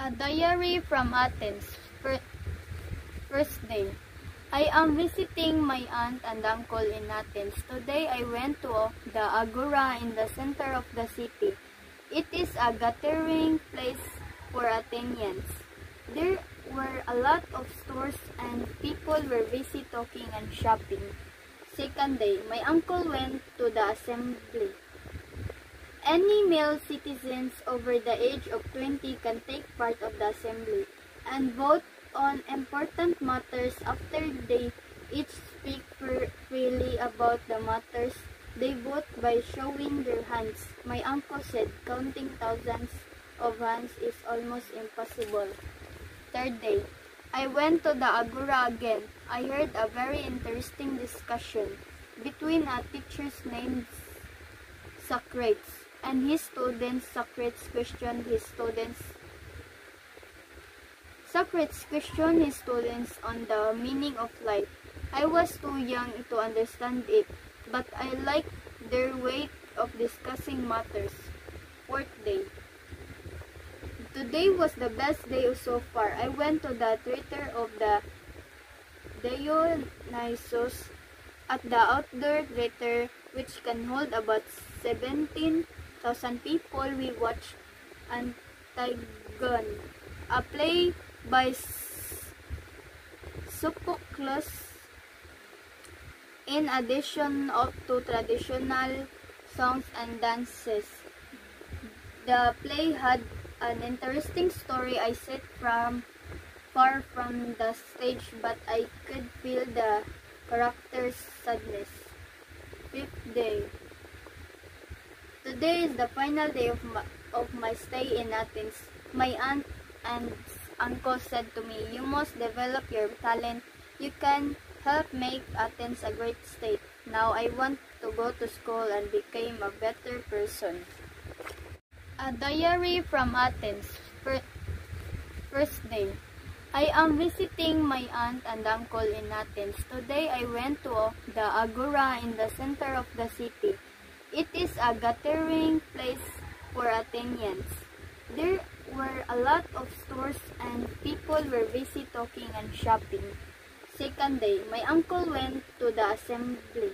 A diary from Athens. First day. I am visiting my aunt and uncle in Athens. Today I went to the Agora in the center of the city. It is a gathering place for Athenians. There were a lot of stores and people were busy talking and shopping. Second day, my uncle went to the assembly. Any male citizens over the age of 20 can take part of the assembly and vote on important matters after they each speak freely about the matters. They vote by showing their hands. My uncle said counting thousands of hands is almost impossible. Third day, I went to the Agora again. I heard a very interesting discussion between a teacher named Socrates and his students. Socrates questioned his students on the meaning of life. I was too young to understand it, but I liked their way of discussing matters. Fourth day. Today was the best day so far. I went to the theater of the Dionysos. At the outdoor theater, which can hold about 17,000 people, we watched Antigone, a play by Sophocles. In addition to traditional songs and dances, the play had an interesting story. I sat far from the stage, but I could feel the character's sadness. Fifth day. Today is the final day of my stay in Athens. My aunt and uncle said to me, "You must develop your talent. You can help make Athens a great state." Now I want to go to school and become a better person. A diary from Athens. First day. I am visiting my aunt and uncle in Athens. Today I went to the Agora in the center of the city. It is a gathering place for Athenians. There were a lot of stores and people were busy talking and shopping. Second day, my uncle went to the assembly.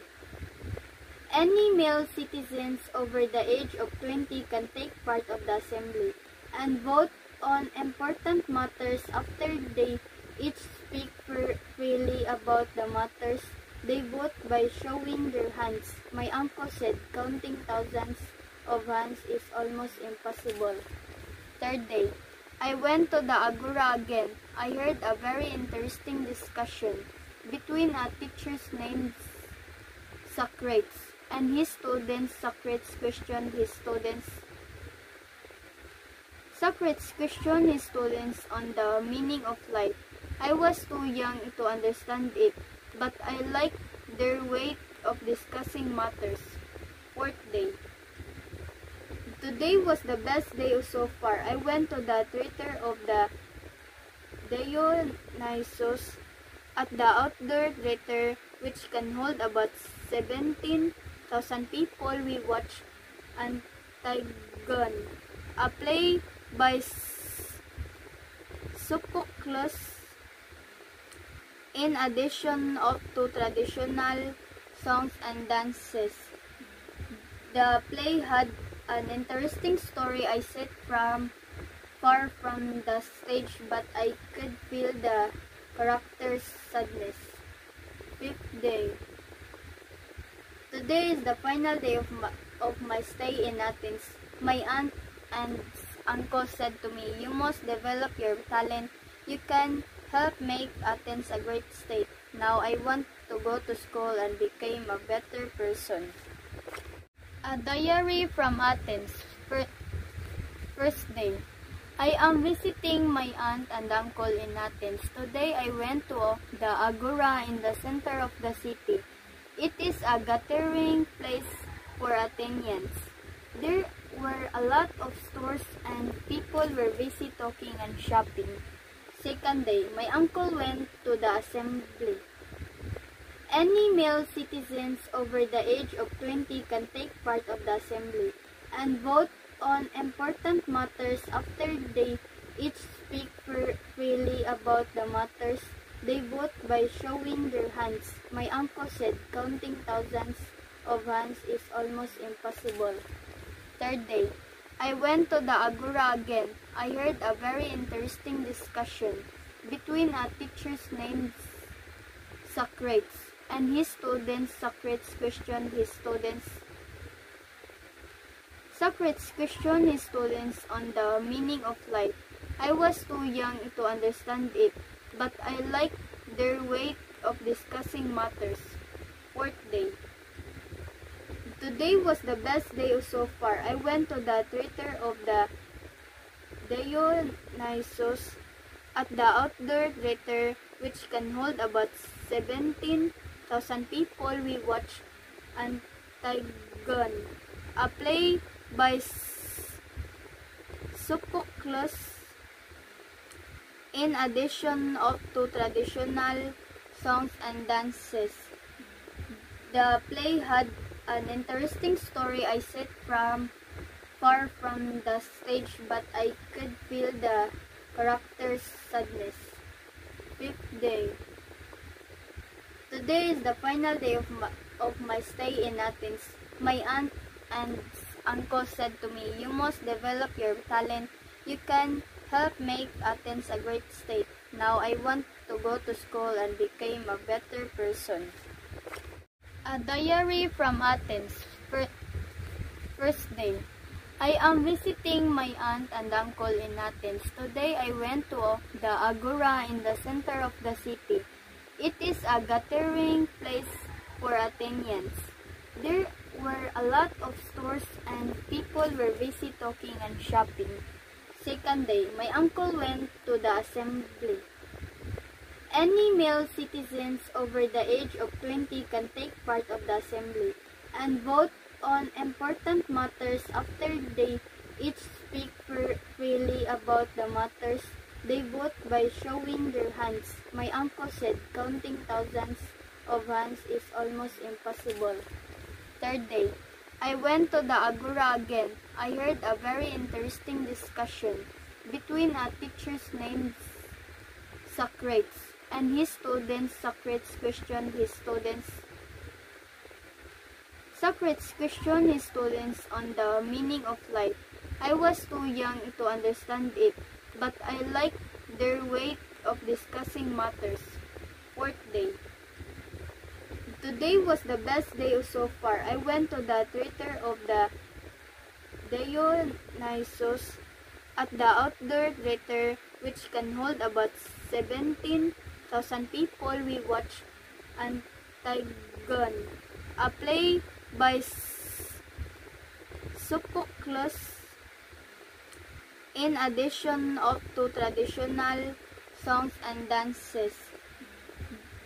Any male citizens over the age of 20 can take part of the assembly and vote on important matters after they each speak freely about the matters. They vote by showing their hands. My uncle said counting thousands of hands is almost impossible. Third day, I went to the Agora again. I heard a very interesting discussion between a teacher named Socrates and his students. Socrates questioned his students on the meaning of life. I was too young to understand it, but I liked their way of discussing matters. Fourth day. Today was the best day so far. I went to the theater of the Dionysos. At the outdoor theater, which can hold about 17,000 people, we watched Antigone, a play by Sophocles. In addition to traditional songs and dances, the play had an interesting story. I sat far from the stage, but I could feel the character's sadness. Fifth day. Today is the final day of my stay in Athens. My aunt and uncle said to me, "You must develop your talent. You can help make Athens a great state." Now I want to go to school and become a better person. A diary from Athens. First day. I am visiting my aunt and uncle in Athens. Today I went to the Agora in the center of the city. It is a gathering place for Athenians. There were a lot of stores and people were busy talking and shopping. Second day, my uncle went to the assembly. Any male citizens over the age of 20 can take part of the assembly and vote on important matters after they each speak freely about the matters they vote by showing their hands. My uncle said counting thousands of hands is almost impossible. Third day, I went to the Agora again. I heard a very interesting discussion between a teacher named Socrates and his students. Socrates questioned his students on the meaning of life. I was too young to understand it, but I liked their way of discussing matters. Fourth day. Today was the best day so far. I went to the theater of the Dionysos at the outdoor theater, which can hold about 17,000 people. We watched Antigone, a play by Sophocles. In addition to traditional songs and dances, the play had an interesting story. I sat far from the stage, but I could feel the character's sadness. Fifth day. Today is the final day of my stay in Athens. My aunt and uncle said to me, "You must develop your talent. You can help make Athens a great state." Now I want to go to school and become a better person. A diary from Athens. First day. I am visiting my aunt and uncle in Athens. Today I went to the Agora in the center of the city. It is a gathering place for Athenians. There were a lot of stores and people were busy talking and shopping. Second day, my uncle went to the assembly. Any male citizens over the age of 20 can take part of the assembly and vote on important matters. After they each speak freely about the matters they vote by showing their hands. My uncle said counting thousands of hands is almost impossible. Third day, I went to the Agora again. I heard a very interesting discussion between a teacher named Socrates and his students. Socrates questioned his students on the meaning of life. I was too young to understand it, but I liked their way of discussing matters. Fourth day. Today was the best day so far. I went to the theater of the Dionysos at the outdoor theater, which can hold about 17,000 people. We watched Antigone, a play by Sophocles. In addition to traditional songs and dances,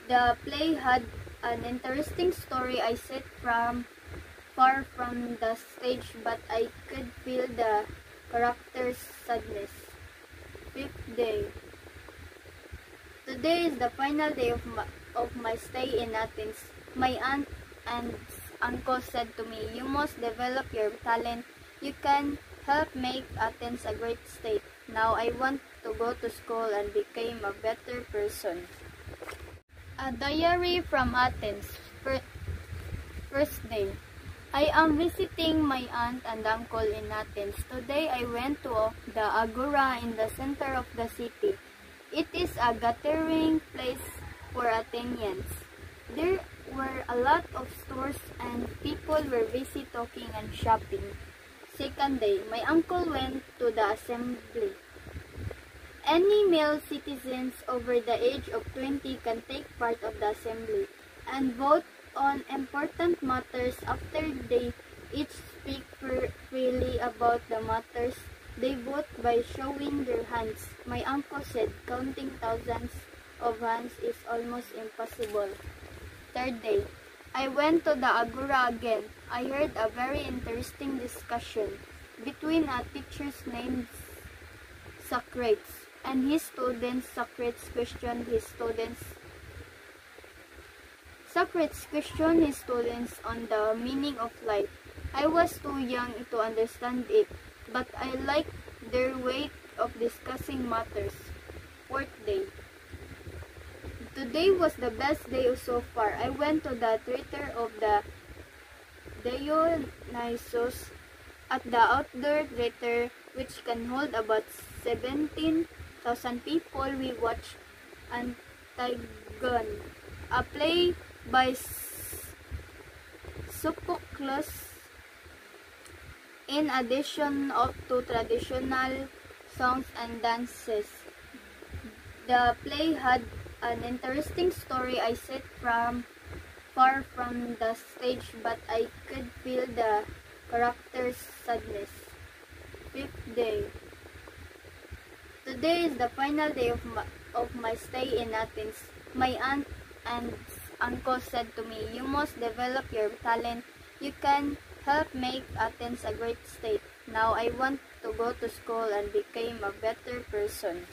the play had an interesting story. I sat far from the stage, but I could feel the character's sadness. Fifth day. Today is the final day of my stay in Athens. My aunt and uncle said to me, "You must develop your talent. You can help make Athens a great state." Now I want to go to school and become a better person. A diary from Athens. First day. I am visiting my aunt and uncle in Athens. Today I went to the Agora in the center of the city. It is a gathering place for Athenians. There were a lot of stores and people were busy talking and shopping. Second day, my uncle went to the assembly. Any male citizens over the age of 20 can take part of the assembly and vote on important matters. After they each speak freely about the matters they vote by showing their hands. My uncle said counting thousands of hands is almost impossible. Third day, I went to the Agora again. I heard a very interesting discussion between a teacher named Socrates and his students. Socrates questioned his students on the meaning of life. I was too young to understand it, but I liked their way of discussing matters. 4th day. Today was the best day so far. I went to the theater of the Dionysus at the outdoor theater, which can hold about 17,000 people. We watched Antigone, a play by Sophocles. In addition to traditional songs and dances, the play had an interesting story. I sat far from the stage, but I could feel the character's sadness. 5th day. Today is the final day of my stay in Athens. My aunt and uncle said to me, "You must develop your talent. You can help make Athens a great state." Now I want to go to school and become a better person.